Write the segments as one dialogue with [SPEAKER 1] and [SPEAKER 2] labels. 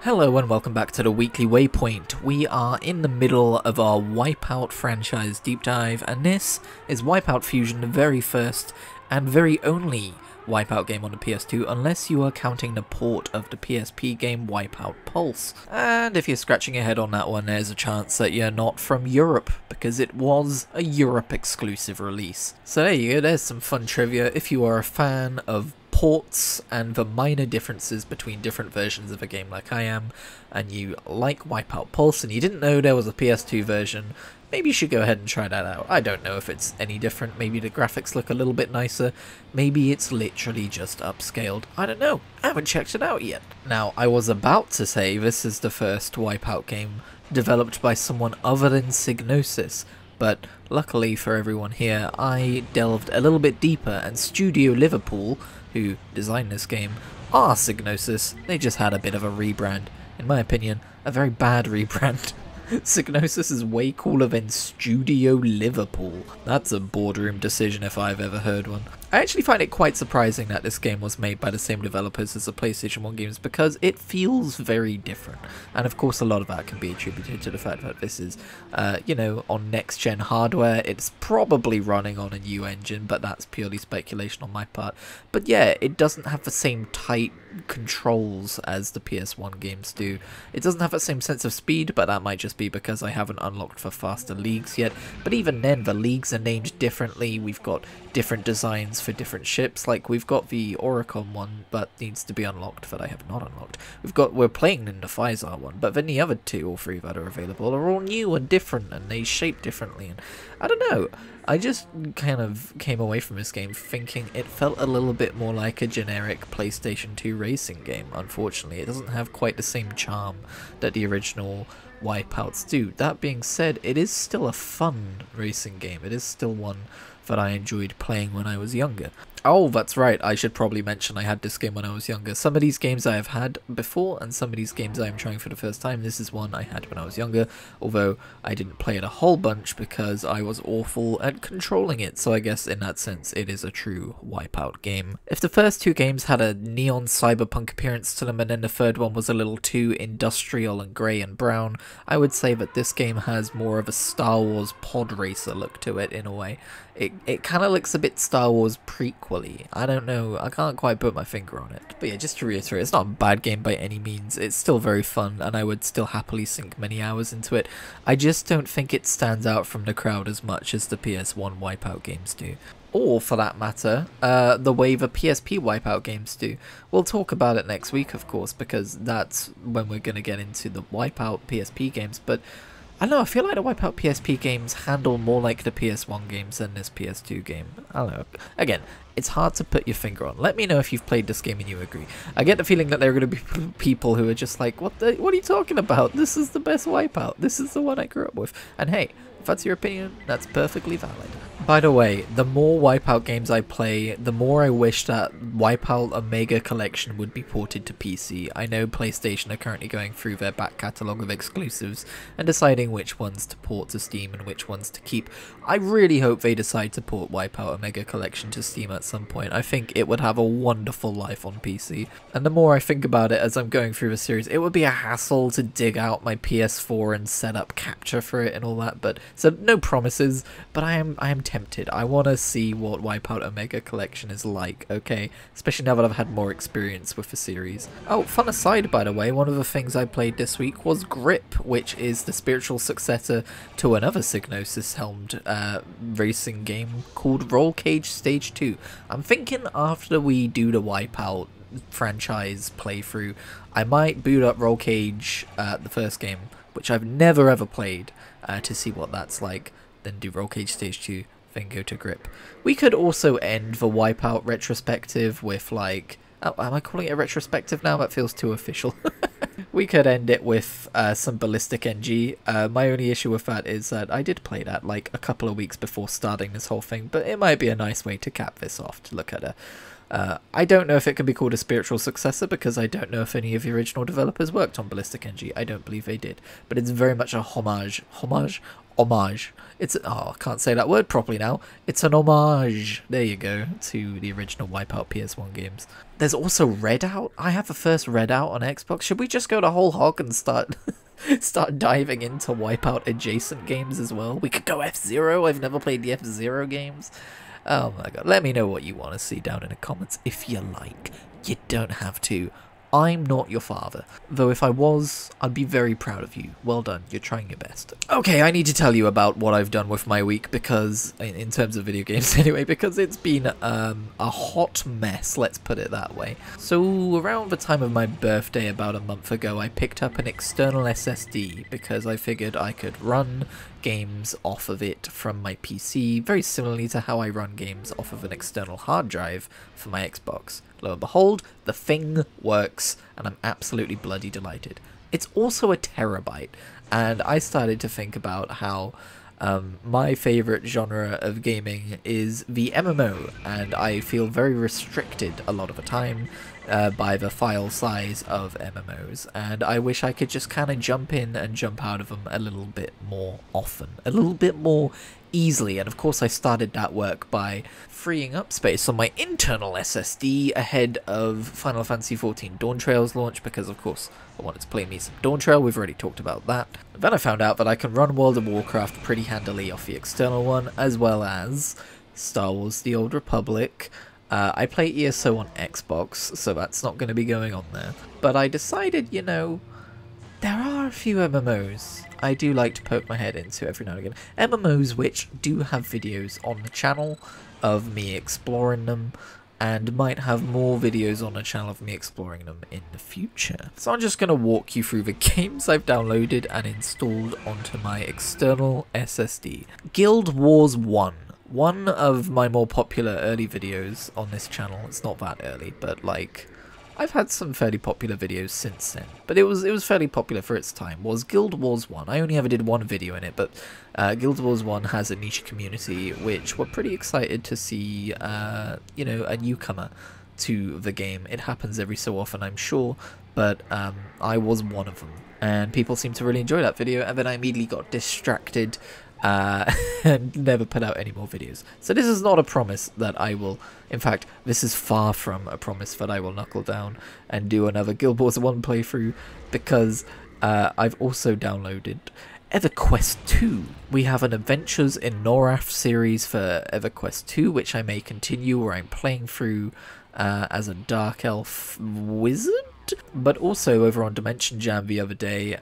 [SPEAKER 1] Hello and welcome back to the Weekly Waypoint. We are in the middle of our Wipeout franchise deep dive, and this is Wipeout Fusion, the very first and very only Wipeout game on the PS2, unless you are counting the port of the PSP game Wipeout Pulse. And if you're scratching your head on that one, there's a chance that you're not from Europe, because it was a Europe exclusive release. So there you go, there's some fun trivia if you are a fan of ports and the minor differences between different versions of a game like I am, and you like Wipeout Pulse and you didn't know there was a PS2 version, maybe you should go ahead and try that out. I don't know if it's any different, maybe the graphics look a little bit nicer, maybe it's literally just upscaled, I don't know, I haven't checked it out yet. Now, I was about to say this is the first Wipeout game developed by someone other than Psygnosis, but luckily for everyone here, I delved a little bit deeper, and Studio Liverpool, who designed this game, are Psygnosis. They just had a bit of a rebrand. In my opinion, a very bad rebrand. Psygnosis is way cooler than Studio Liverpool. That's a boardroom decision if I've ever heard one. I actually find it quite surprising that this game was made by the same developers as the PlayStation 1 games, because it feels very different. And of course a lot of that can be attributed to the fact that this is, you know, on next-gen hardware. It's probably running on a new engine, but that's purely speculation on my part. But yeah, it doesn't have the same tight controls as the PS1 games do. It doesn't have that same sense of speed, but that might just be because I haven't unlocked for faster leagues yet. But even then, the leagues are named differently. We've got different designs for different ships. Like, we've got the Oricon one, but needs to be unlocked, that I have not unlocked. We're playing in the Physar one, but then the other two or three that are available are all new and different, and they shape differently, and I don't know. I just kind of came away from this game thinking it felt a little bit more like a generic PlayStation 2 racing game. Unfortunately, it doesn't have quite the same charm that the original Wipeouts do. That being said, it is still a fun racing game. It is still one that I enjoyed playing when I was younger. Oh, that's right, I should probably mention I had this game when I was younger. Some of these games I have had before, and some of these games I am trying for the first time. This is one I had when I was younger, although I didn't play it a whole bunch because I was awful at controlling it, so I guess in that sense it is a true Wipeout game. If the first two games had a neon cyberpunk appearance to them, and then the third one was a little too industrial and grey and brown, I would say that this game has more of a Star Wars pod racer look to it in a way. It kind of looks a bit Star Wars prequel-y. I don't know, I can't quite put my finger on it. But yeah, just to reiterate, it's not a bad game by any means. It's still very fun, and I would still happily sink many hours into it. I just don't think it stands out from the crowd as much as the PS1 Wipeout games do. Or, for that matter, the way the PSP Wipeout games do. We'll talk about it next week, of course, because that's when we're going to get into the Wipeout PSP games, but I don't know, I feel like the Wipeout PSP games handle more like the PS1 games than this PS2 game. I don't know. Again, it's hard to put your finger on. Let me know if you've played this game and you agree. I get the feeling that there are going to be people who are just like, what are you talking about? This is the best Wipeout. This is the one I grew up with. And hey, if that's your opinion, that's perfectly valid. By the way, the more Wipeout games I play, the more I wish that Wipeout Omega Collection would be ported to PC. I know PlayStation are currently going through their back catalogue of exclusives and deciding which ones to port to Steam and which ones to keep. I really hope they decide to port Wipeout Omega Collection to Steam at some point. I think it would have a wonderful life on PC. And the more I think about it as I'm going through the series, it would be a hassle to dig out my PS4 and set up capture for it and all that, but so no promises, but I am tempted. I want to see what Wipeout Omega Collection is like, okay? Especially now that I've had more experience with the series. Oh, fun aside, by the way, one of the things I played this week was Grip, which is the spiritual successor to another Psygnosis-helmed racing game called Roll Cage Stage 2. I'm thinking after we do the Wipeout franchise playthrough, I might boot up Roll Cage, the first game, which I've never ever played, to see what that's like, then do Roll Cage Stage 2, then go to Grip. We could also end the Wipeout retrospective with, like, oh, am I calling it a retrospective now? That feels too official. We could end it with some Ballistic NG. My only issue with that is that I did play that like a couple of weeks before starting this whole thing, but it might be a nice way to cap this off, to look at it. I don't know if it can be called a spiritual successor because I don't know if any of the original developers worked on Ballistic NG. I don't believe they did, but it's very much a homage homage. It's oh, I can't say that word properly now. It's an homage. There you go, to the original Wipeout PS1 games. There's also Redout. I have the first Redout on Xbox. Should we just go the whole hog and start start diving into Wipeout adjacent games as well? We could go F-Zero. I've never played the F-Zero games. Oh my god. Let me know what you want to see down in the comments if you like. You don't have to. I'm not your father. Though if I was, I'd be very proud of you. Well done, you're trying your best. Okay, I need to tell you about what I've done with my week because, in terms of video games anyway, because it's been a hot mess, let's put it that way. So around the time of my birthday about a month ago, I picked up an external SSD because I figured I could run games off of it from my PC, very similarly to how I run games off of an external hard drive for my Xbox. Lo and behold, the thing works, and I'm absolutely bloody delighted. It's also a terabyte, and I started to think about how my favourite genre of gaming is the MMO, and I feel very restricted a lot of the time by the file size of MMOs, and I wish I could just kind of jump in and jump out of them a little bit more often, a little bit more easily. And of course I started that work by freeing up space on my internal SSD ahead of Final Fantasy XIV Dawntrail's launch, because of course I wanted to play me some Dawntrail. We've already talked about that. Then I found out that I can run World of Warcraft pretty handily off the external one, as well as Star Wars The Old Republic. I play ESO on Xbox, so that's not going to be going on there. But I decided, you know, there are a few MMOs I do like to poke my head into every now and again. MMOs which do have videos on the channel of me exploring them, and might have more videos on the channel of me exploring them in the future. So I'm just going to walk you through the games I've downloaded and installed onto my external SSD. Guild Wars 1. One of my more popular early videos on this channel. It's not that early, but like, I've had some fairly popular videos since then, but it was fairly popular for its time, was Guild Wars 1. I only ever did one video in it, but Guild Wars 1 has a niche community which were pretty excited to see, you know, a newcomer to the game. It happens every so often, I'm sure, but I was one of them, and people seemed to really enjoy that video, and then I immediately got distracted and never put out any more videos. So this is not a promise that I will, in fact, this is far from a promise that I will knuckle down and do another Guild Wars 1 playthrough, because I've also downloaded EverQuest 2. We have an Adventures in Norath series for EverQuest 2, which I may continue, where I'm playing through as a Dark Elf wizard. But also over on Dimension Jam the other day,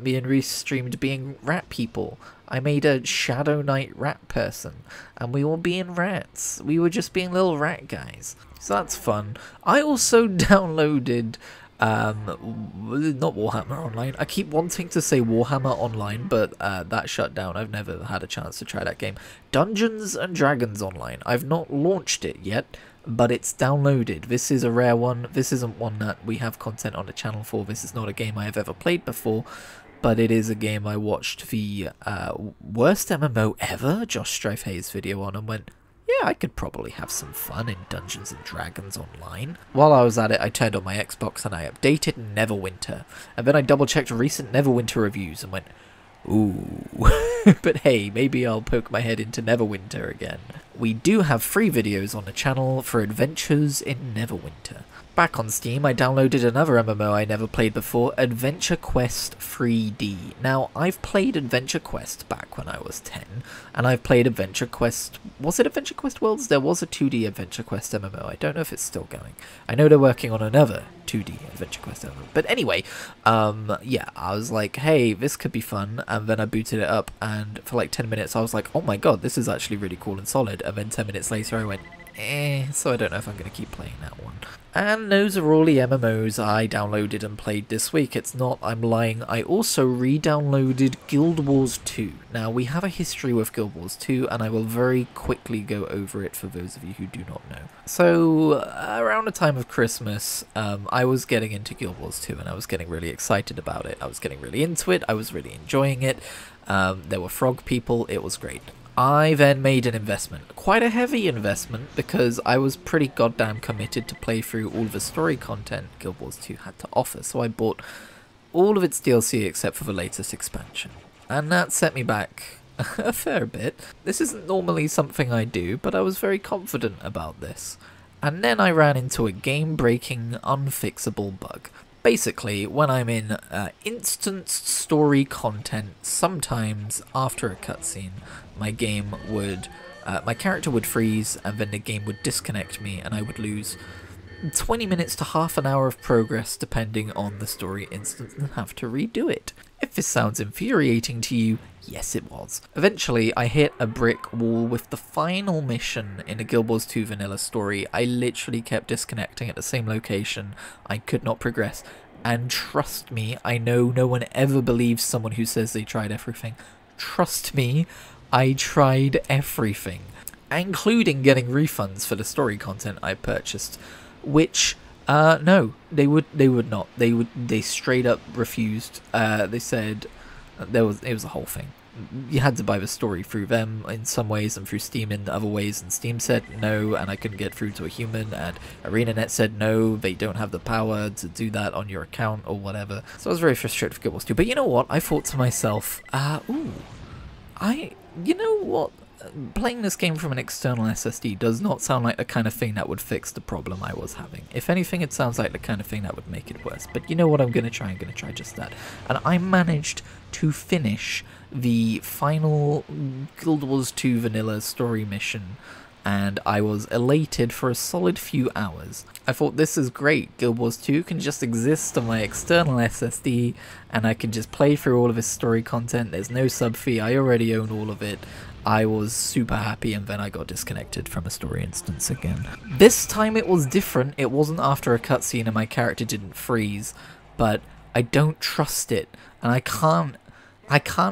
[SPEAKER 1] me and Reese streamed being rat people. I made a Shadow Knight rat person, and we were being rats. We were just being little rat guys. So that's fun. I also downloaded, not Warhammer Online. I keep wanting to say Warhammer Online, but that shut down. I've never had a chance to try that game. Dungeons and Dragons Online. I've not launched it yet, but it's downloaded. This is a rare one. This isn't one that we have content on the channel for. This is not a game I have ever played before, but it is a game I watched the worst MMO ever, Josh Strife Hayes video on, and went, yeah, I could probably have some fun in Dungeons and Dragons Online. While I was at it, I turned on my Xbox and I updated Neverwinter, and then I double-checked recent Neverwinter reviews and went, ooh. But hey, maybe I'll poke my head into Neverwinter again. We do have free videos on the channel for Adventures in Neverwinter. Back on Steam, I downloaded another MMO I never played before, Adventure Quest 3D. Now, I've played Adventure Quest back when I was 10, and I've played Adventure Quest... Was it Adventure Quest Worlds? There was a 2D Adventure Quest MMO. I don't know if it's still going. I know they're working on another 2D Adventure Quest MMO. But anyway, yeah, I was like, hey, this could be fun, and then I booted it up, and for like 10 minutes I was like, oh my god, this is actually really cool and solid, and then 10 minutes later I went, so I don't know if I'm going to keep playing that one. And those are all the MMOs I downloaded and played this week. It's not, I'm lying, I also re-downloaded Guild Wars 2. Now, we have a history with Guild Wars 2, and I will very quickly go over it for those of you who do not know. So, around the time of Christmas, I was getting into Guild Wars 2, and I was getting really excited about it. I was getting really into it, I was really enjoying it. There were frog people, it was great. I then made an investment, quite a heavy investment, because I was pretty goddamn committed to play through all the story content Guild Wars 2 had to offer, so I bought all of its DLC except for the latest expansion. And that set me back a fair bit. This isn't normally something I do, but I was very confident about this. And then I ran into a game-breaking, unfixable bug. Basically, when I'm in instanced story content, sometimes after a cutscene, my character would freeze, and then the game would disconnect me, and I would lose 20 minutes to half an hour of progress depending on the story instance and have to redo it. If this sounds infuriating to you, yes it was. Eventually I hit a brick wall with the final mission in the Guild Wars 2 vanilla story. I literally kept disconnecting at the same location. I could not progress. And trust me, I know no one ever believes someone who says they tried everything. Trust me, I tried everything, including getting refunds for the story content I purchased. Which, no, they would not. They straight up refused. They said it was a whole thing. You had to buy the story through them in some ways and through Steam in other ways, and Steam said no, and I couldn't get through to a human, and ArenaNet said no, they don't have the power to do that on your account or whatever. So I was very frustrated with Guild Wars 2. But you know what? I thought to myself, you know what? Playing this game from an external SSD does not sound like the kind of thing that would fix the problem I was having. If anything, it sounds like the kind of thing that would make it worse. But you know what I'm going to try? I'm going to try just that. And I managed to finish the final Guild Wars 2 vanilla story mission, and I was elated for a solid few hours. I thought, this is great. Guild Wars 2 can just exist on my external SSD, and I can just play through all of its story content. There's no sub fee. I already own all of it. I was super happy, and then I got disconnected from a story instance again. This time it was different. It wasn't after a cutscene and my character didn't freeze, but I don't trust it, and I can't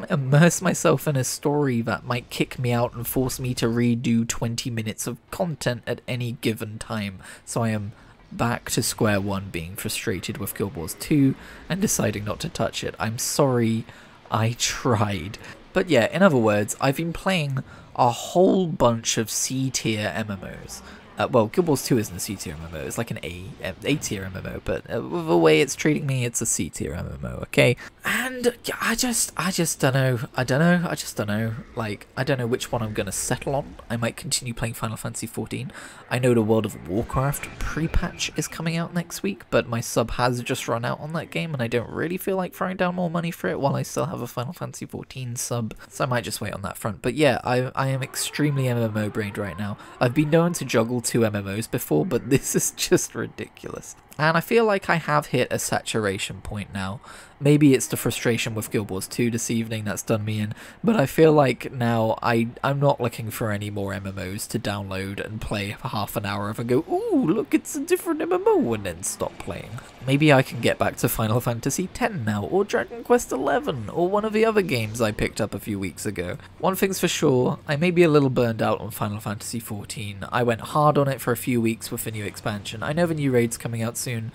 [SPEAKER 1] immerse myself in a story that might kick me out and force me to redo 20 minutes of content at any given time. So I am back to square one, being frustrated with Guild Wars 2 and deciding not to touch it. I'm sorry, I tried. But yeah, in other words, I've been playing a whole bunch of C-tier MMOs. Well, Guild Wars 2 isn't a C-tier MMO, it's like an A-tier MMO, but with the way it's treating me, it's a C-tier MMO, okay? And I just don't know, I just don't know, like, I don't know which one I'm gonna settle on. I might continue playing Final Fantasy XIV. I know the World of Warcraft pre-patch is coming out next week, but my sub has just run out on that game, and I don't really feel like throwing down more money for it while I still have a Final Fantasy XIV sub, so I might just wait on that front. But yeah, I am extremely MMO-brained right now. I've been known to juggle 2 MMOs before, but this is just ridiculous. And I feel like I have hit a saturation point now. Maybe it's the frustration with Guild Wars 2 this evening that's done me in, but I feel like now I'm not looking for any more MMOs to download and play for half an hour of and go, ooh, look, it's a different MMO, and then stop playing. Maybe I can get back to Final Fantasy X now, or Dragon Quest XI, or one of the other games I picked up a few weeks ago. One thing's for sure, I may be a little burned out on Final Fantasy XIV. I went hard on it for a few weeks with the new expansion. I know the new raid's coming out soon.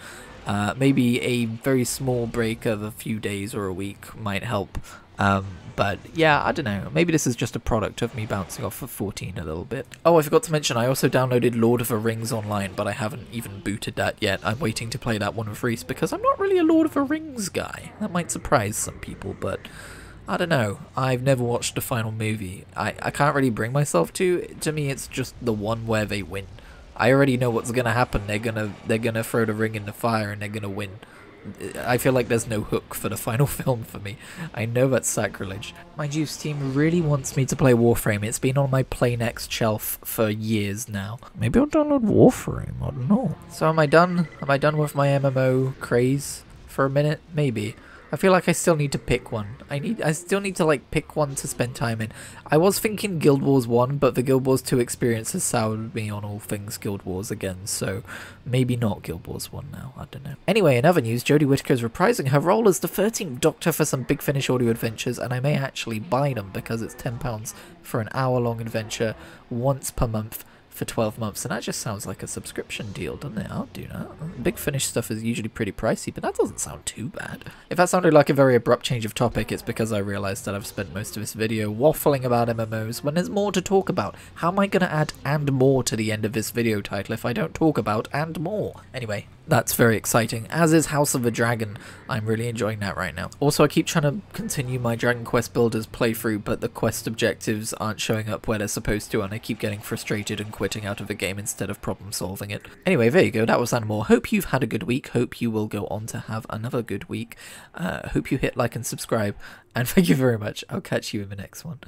[SPEAKER 1] Maybe a very small break of a few days or a week might help. But yeah, I don't know. Maybe this is just a product of me bouncing off of 14 a little bit. Oh, I forgot to mention, I also downloaded Lord of the Rings Online, but I haven't even booted that yet. I'm waiting to play that one with Reese because I'm not really a Lord of the Rings guy. That might surprise some people, but I don't know. I've never watched the final movie. I can't really bring myself to. To me, it's just the one where they win. I already know what's gonna happen. They're gonna throw the ring in the fire and they're gonna win. I feel like there's no hook for the final film for me. I know that's sacrilege. Mind you, Steam really wants me to play Warframe. It's been on my Play Next shelf for years now. Maybe I'll download Warframe, I don't know. So am I done? Am I done with my MMO craze for a minute? Maybe. I feel like I still need to pick one. I still need to like pick one to spend time in. I was thinking Guild Wars 1, but the Guild Wars 2 experience has soured me on all things Guild Wars again, so maybe not Guild Wars 1 now, I don't know. Anyway, in other news, Jodie Whittaker is reprising her role as the 13th Doctor for some Big Finish audio adventures, and I may actually buy them because it's £10 for an hour-long adventure once per month for 12 months, and that just sounds like a subscription deal, doesn't it? I'll do that. Big Finish stuff is usually pretty pricey, but that doesn't sound too bad. If that sounded like a very abrupt change of topic, it's because I realised that I've spent most of this video waffling about MMOs when there's more to talk about. How am I going to add "and more" to the end of this video title if I don't talk about "and more"? Anyway, That's very exciting, as is House of the Dragon. I'm really enjoying that right now. Also, I keep trying to continue my Dragon Quest Builders playthrough, but the quest objectives aren't showing up where they're supposed to, and I keep getting frustrated and quitting out of the game instead of problem solving it. Anyway, there you go, that was Animal. Hope you've had a good week, hope you will go on to have another good week. Hope you hit like and subscribe, and thank you very much. I'll catch you in the next one.